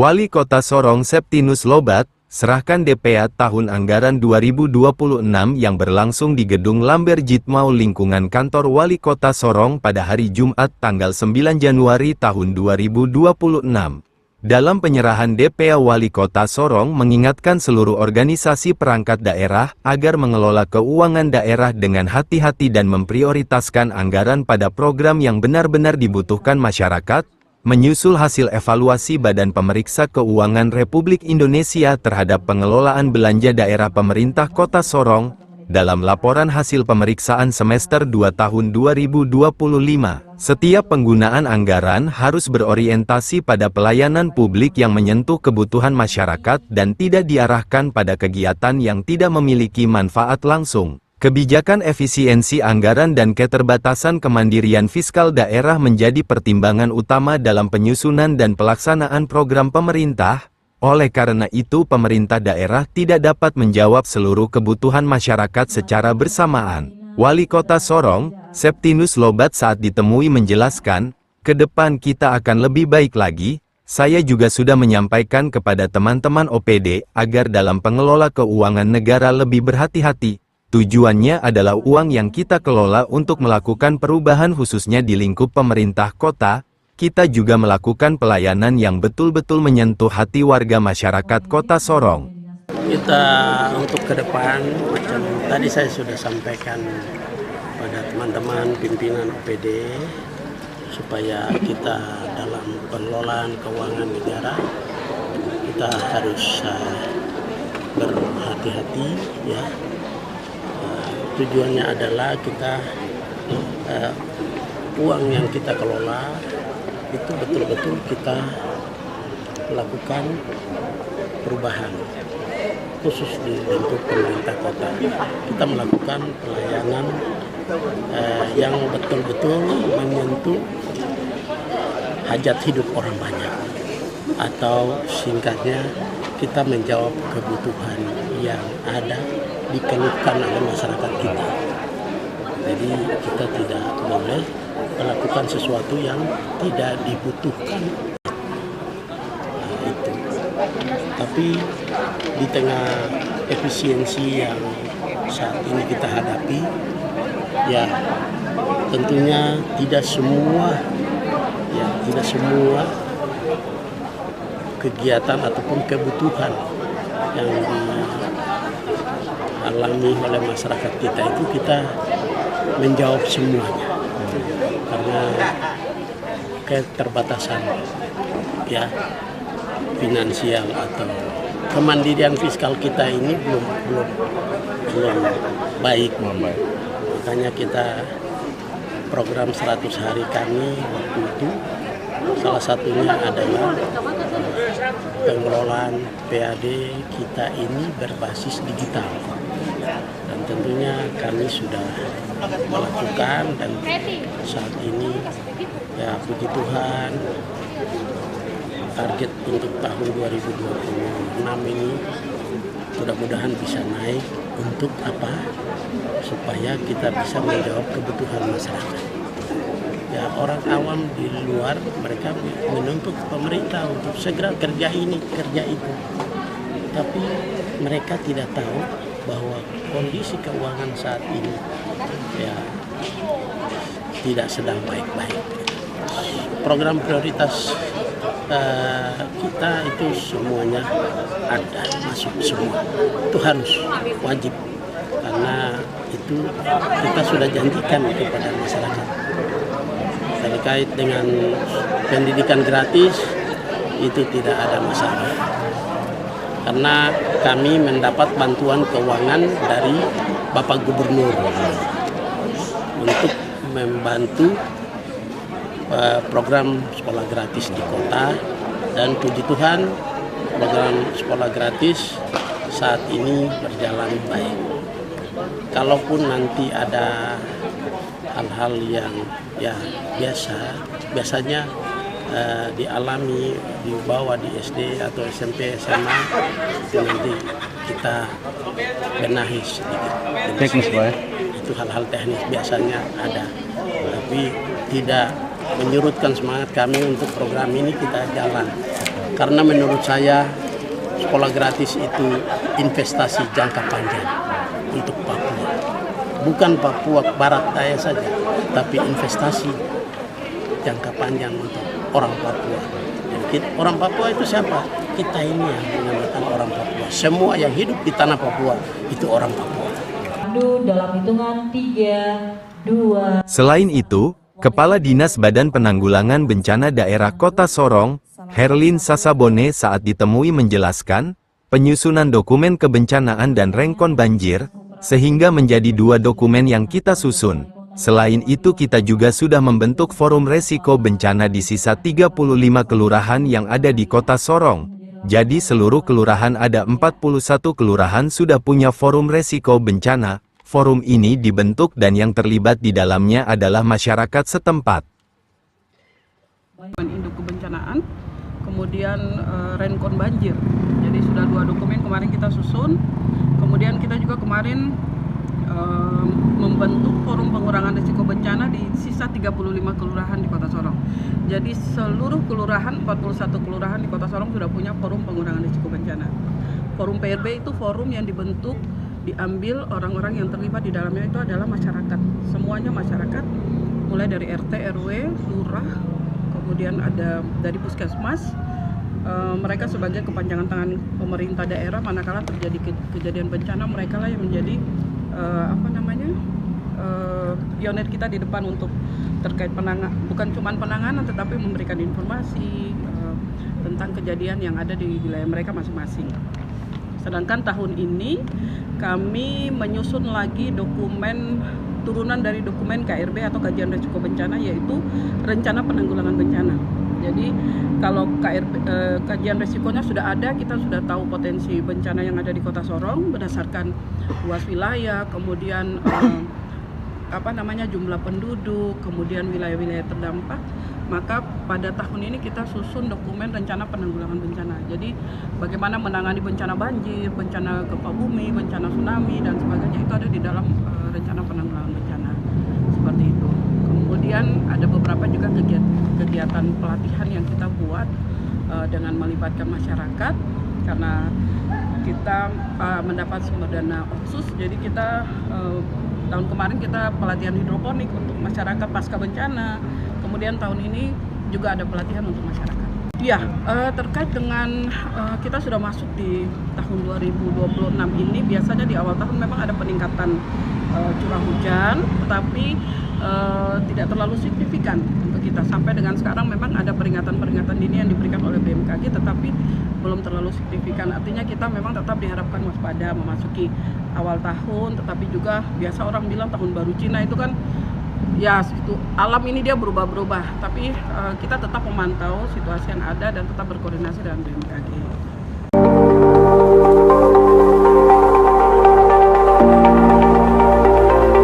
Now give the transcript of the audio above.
Wali Kota Sorong Septinus Lobat, serahkan DPA tahun anggaran 2026 yang berlangsung di Gedung Lamber Jitmau lingkungan kantor Wali Kota Sorong pada hari Jumat tanggal 9 Januari tahun 2026. Dalam penyerahan DPA Wali Kota Sorong mengingatkan seluruh organisasi perangkat daerah agar mengelola keuangan daerah dengan hati-hati dan memprioritaskan anggaran pada program yang benar-benar dibutuhkan masyarakat, menyusul hasil evaluasi Badan Pemeriksa Keuangan Republik Indonesia terhadap pengelolaan belanja daerah pemerintah Kota Sorong, dalam laporan hasil pemeriksaan semester 2 tahun 2025, setiap penggunaan anggaran harus berorientasi pada pelayanan publik yang menyentuh kebutuhan masyarakat dan tidak diarahkan pada kegiatan yang tidak memiliki manfaat langsung. Kebijakan efisiensi anggaran dan keterbatasan kemandirian fiskal daerah menjadi pertimbangan utama dalam penyusunan dan pelaksanaan program pemerintah. Oleh karena itu, pemerintah daerah tidak dapat menjawab seluruh kebutuhan masyarakat secara bersamaan. Wali Kota Sorong, Septinus Lobat saat ditemui menjelaskan, "Ke depan kita akan lebih baik lagi. Saya juga sudah menyampaikan kepada teman-teman OPD agar dalam pengelola keuangan negara lebih berhati-hati. Tujuannya adalah uang yang kita kelola untuk melakukan perubahan khususnya di lingkup pemerintah kota. Kita juga melakukan pelayanan yang betul-betul menyentuh hati warga masyarakat Kota Sorong." Kita untuk ke depan, macam tadi saya sudah sampaikan pada teman-teman pimpinan OPD, supaya kita dalam pengelolaan keuangan negara, kita harus berhati-hati ya. Tujuannya adalah kita uang yang kita kelola itu betul-betul kita lakukan perubahan khusus di lingkup pemerintah kota. Kita melakukan pelayanan yang betul-betul menyentuh hajat hidup orang banyak, atau singkatnya kita menjawab kebutuhan yang ada dikeluhkan oleh masyarakat kita. Jadi kita tidak boleh melakukan sesuatu yang tidak dibutuhkan. Itu. Tapi di tengah efisiensi yang saat ini kita hadapi, ya tentunya tidak semua kegiatan ataupun kebutuhan yang dialami oleh masyarakat kita itu kita menjawab semuanya, karena keterbatasan ya finansial atau kemandirian fiskal kita ini belum baik. Makanya kita program 100 hari kami waktu itu salah satunya adalah pengelolaan PAD kita ini berbasis digital, dan tentunya kami sudah melakukan, dan saat ini ya puji Tuhan target untuk tahun 2026 ini mudah-mudahan bisa naik. Untuk apa? Supaya kita bisa menjawab kebutuhan masyarakat. Ya, orang awam di luar mereka menuntut pemerintah untuk segera kerja ini, kerja itu. Tapi mereka tidak tahu bahwa kondisi keuangan saat ini ya tidak sedang baik-baik. Program prioritas kita itu semuanya ada, masuk semua. Itu harus wajib, karena itu kita sudah janjikan kepada masyarakat. Terkait dengan pendidikan gratis itu tidak ada masalah, karena kami mendapat bantuan keuangan dari Bapak Gubernur untuk membantu program sekolah gratis di kota, dan puji Tuhan program sekolah gratis saat ini berjalan baik. Kalaupun nanti ada hal-hal yang ya biasanya dialami dibawa di SD atau SMP, SMA, itu nanti kita benahi sedikit. Teknis Pak ya? Itu hal-hal teknis biasanya ada, tapi tidak menyurutkan semangat kami untuk program ini kita jalan. Karena menurut saya sekolah gratis itu investasi jangka panjang untuk Papua. Bukan Papua Barat Daya saja, tapi investasi jangka panjang untuk orang Papua. Dan orang Papua itu siapa? Kita ini yang dinamakan orang Papua. Semua yang hidup di tanah Papua itu orang Papua. Dalam hitungan 3, 2. Selain itu, Kepala Dinas Badan Penanggulangan Bencana Daerah Kota Sorong, Herlin Sasabone saat ditemui menjelaskan, penyusunan dokumen kebencanaan dan rengkon banjir, sehingga menjadi 2 dokumen yang kita susun. Selain itu kita juga sudah membentuk forum resiko bencana di sisa 35 kelurahan yang ada di Kota Sorong. Jadi seluruh kelurahan ada 41 kelurahan sudah punya forum resiko bencana. Forum ini dibentuk dan yang terlibat di dalamnya adalah masyarakat setempat. Induk kebencanaan, kemudian renkon banjir. Jadi sudah 2 dokumen kemarin kita susun. Kemudian kita juga kemarin membentuk forum pengurangan risiko bencana di sisa 35 kelurahan di Kota Sorong. Jadi seluruh kelurahan, 41 kelurahan di Kota Sorong sudah punya forum pengurangan risiko bencana. Forum PRB itu forum yang dibentuk, diambil orang-orang yang terlibat di dalamnya itu adalah masyarakat. Semuanya masyarakat, mulai dari RT, RW, lurah, kemudian ada dari puskesmas. Mereka sebagai kepanjangan tangan pemerintah daerah manakala terjadi kejadian bencana, mereka lah yang menjadi pionir kita di depan untuk terkait bukan cuma penanganan tetapi memberikan informasi tentang kejadian yang ada di wilayah mereka masing-masing. Sedangkan tahun ini kami menyusun lagi dokumen turunan dari dokumen KRB atau kajian risiko bencana, yaitu rencana penanggulangan bencana. Jadi kalau kajian risikonya sudah ada, kita sudah tahu potensi bencana yang ada di Kota Sorong berdasarkan luas wilayah, kemudian jumlah penduduk, kemudian wilayah-wilayah terdampak. Maka pada tahun ini kita susun dokumen rencana penanggulangan bencana. Jadi bagaimana menangani bencana banjir, bencana gempa bumi, bencana tsunami dan sebagainya itu ada di dalam rencana penanggulangan bencana. Seperti itu. Kemudian ada beberapa juga kegiatan pelatihan yang kita buat dengan melibatkan masyarakat karena kita mendapat sumber dana khusus. Jadi kita tahun kemarin kita pelatihan hidroponik untuk masyarakat pasca bencana. Kemudian tahun ini juga ada pelatihan untuk masyarakat. Ya, terkait dengan kita sudah masuk di tahun 2026 ini, biasanya di awal tahun memang ada peningkatan curah hujan, tetapi tidak terlalu signifikan untuk kita. Sampai dengan sekarang memang ada peringatan-peringatan dini yang diberikan oleh BMKG, tetapi belum terlalu signifikan. Artinya kita memang tetap diharapkan waspada memasuki awal tahun, tetapi juga biasa orang bilang tahun baru Cina itu kan ya itu alam ini dia berubah-berubah, tapi kita tetap memantau situasi yang ada dan tetap berkoordinasi dengan BMKG.